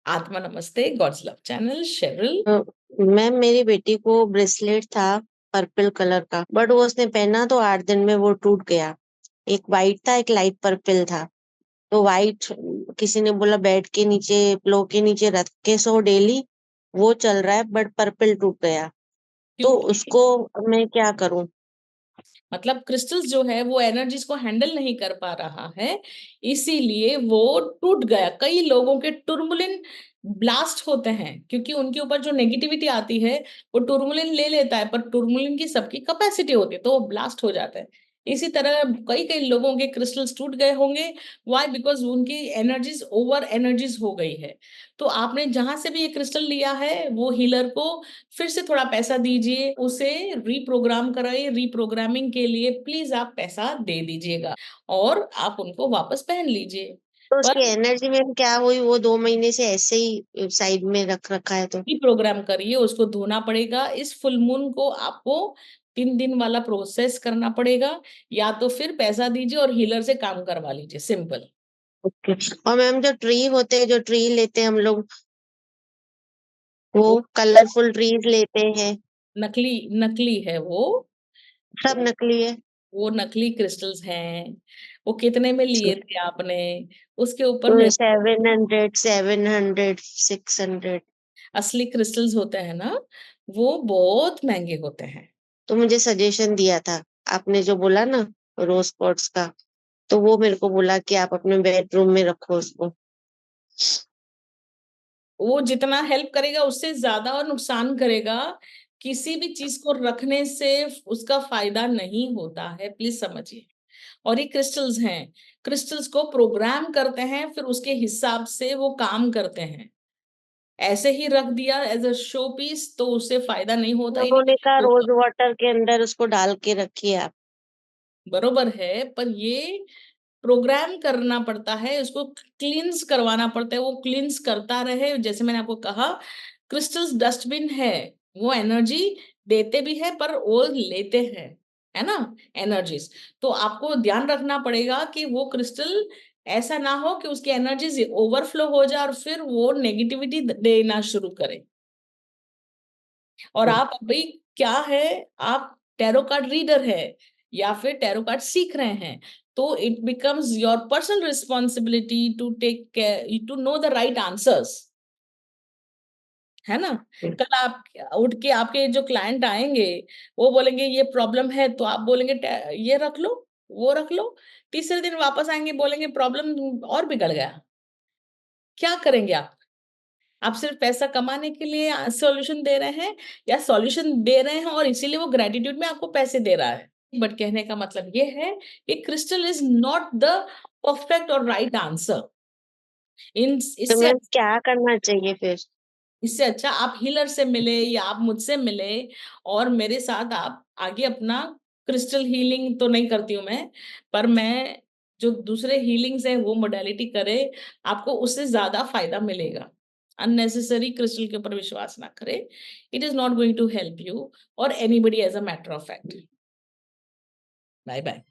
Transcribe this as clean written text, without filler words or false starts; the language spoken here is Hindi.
आत्मा नमस्ते, God's love channel, Sheryl. Ma'am मेरी बेटी को ब्रेसलेट था पर्पल कलर का, बट वो उसने पहना तो 8 दिन में वो टूट गया। एक वाइट था, एक लाइट पर्पल था। तो वाइट किसी ने बोला बेड के नीचे, पिलो के नीचे रख के सो डेली, वो चल रहा है, बट पर्पल टूट गया। तो क्योंकि उसको मैं क्या करूं? मतलब क्रिस्टल्स जो है वो एनर्जीज को हैंडल नहीं कर पा रहा है, इसीलिए वो टूट गया। कई लोगों के टुर्बुलेंट ब्लास्ट होते हैं क्योंकि उनके ऊपर जो नेगेटिविटी आती है वो टुर्बुलेंट ले लेता है, पर टुर्बुलेंट की सबकी कैपेसिटी होती है तो वो ब्लास्ट हो जाता है। इसी तरह कई कई लोगों के क्रिस्टल्स टूट गए होंगे। व्हाई? बिकॉज उनकी एनर्जीज ओवर एनर्जीज हो गई है। तो आपने जहां से भी ये क्रिस्टल लिया है वो हीलर को फिर से थोड़ा पैसा दीजिए, उसे रीप्रोग्राम कराइए। रीप्रोग्रामिंग के लिए प्लीज आप पैसा दे दीजिएगा और आप उनको वापस पहन लीजिए। तो उसकी पर एनर्जी में क्या हुई? वो 2 महीने से ऐसे ही साइड में रख रखा है। तो रीप्रोग्राम करिए, उसको धोना पड़ेगा। इस फुल मून को आपको 3 दिन वाला प्रोसेस करना पड़ेगा, या तो फिर पैसा दीजिए और हीलर से काम करवा लीजिए, सिंपल। ओके। और मैम जो ट्री होते हैं, जो ट्री लेते हैं हम लोग, वो वो कलरफुल ट्रीज लेते हैं, नकली नकली है वो। सब नकली है। वो नकली क्रिस्टल्स हैं। वो कितने में लिए थे आपने? उसके ऊपर तो निर्भर। 700, 700, 600। असली क्रिस्टल्स होते हैं ना, वो बहुत महंगे होते हैं। तो मुझे सजेशन दिया था आपने, जो बोला ना रोज क्वार्ट्ज का, तो वो मेरे को बोला कि आप अपने बेडरूम में रखो उसको। वो जितना हेल्प करेगा उससे ज्यादा और नुकसान करेगा। किसी भी चीज को रखने से उसका फायदा नहीं होता है, प्लीज समझिए। और ये क्रिस्टल्स हैं, क्रिस्टल्स को प्रोग्राम करते हैं, फिर उसके हिसाब से वो काम करते हैं। ऐसे ही रख दिया एज अ शो पीस तो उससे फायदा नहीं होता ही उन्होंने कहा नहीं। रोज वाटर के अंदर उसको डाल के रखिए आप। बरोबर है, पर ये प्रोग्राम करना पड़ता है, उसको क्लींस करवाना पड़ता है। वो क्लींस करता रहे, जैसे मैंने आपको कहा, क्रिस्टल्स डस्टबिन है। वो एनर्जी देते भी है पर वो लेते हैं, है ना, एनर्जीज। तो आपको ध्यान रखना पड़ेगा कि वो क्रिस्टल ऐसा ना हो कि उसकी एनर्जीज ओवरफ्लो हो जाए और फिर वो नेगेटिविटी देना शुरू करे। और आप अभी क्या है, आप टैरो कार्ड रीडर है या फिर टैरो कार्ड सीख रहे हैं, तो it becomes your personal responsibility to take care, to know the right answers, है ना। कल आप उठ के आपके जो क्लाइंट आएंगे, वो बोलेंगे ये प्रॉब्लम है, तो आप बोलेंगे ये रख लो, वो रख लो। तीसरे दिन वापस आएंगे, बोलेंगे प्रॉब्लम और बिगड़ गया। क्या करेंगे आप सिर्फ पैसा कमाने के लिए सॉल्यूशन दे रहे हैं, या सॉल्यूशन दे रहे हैं और इसीलिए वो ग्रेटिट्यूड में आपको पैसे दे रहा है? बट कहने का मतलब ये है कि crystal is not the perfect और राइट आंसर। इन तो इससे मैं क्या करना चाहिए फिर? इससे अच्छा आप हीलर से मिले या आप मुझसे मिले, और मेरे साथ आप आगे अपना क्रिस्टल हीलिंग तो नहीं करती हूँ मैं, पर मैं जो दूसरे हीलिंग्स है वो मोडालिटी करे, आपको उससे ज्यादा फायदा मिलेगा। अननेसेसरी क्रिस्टल के ऊपर विश्वास ना करें। It is not going to help you or anybody as a matter of fact. Bye bye.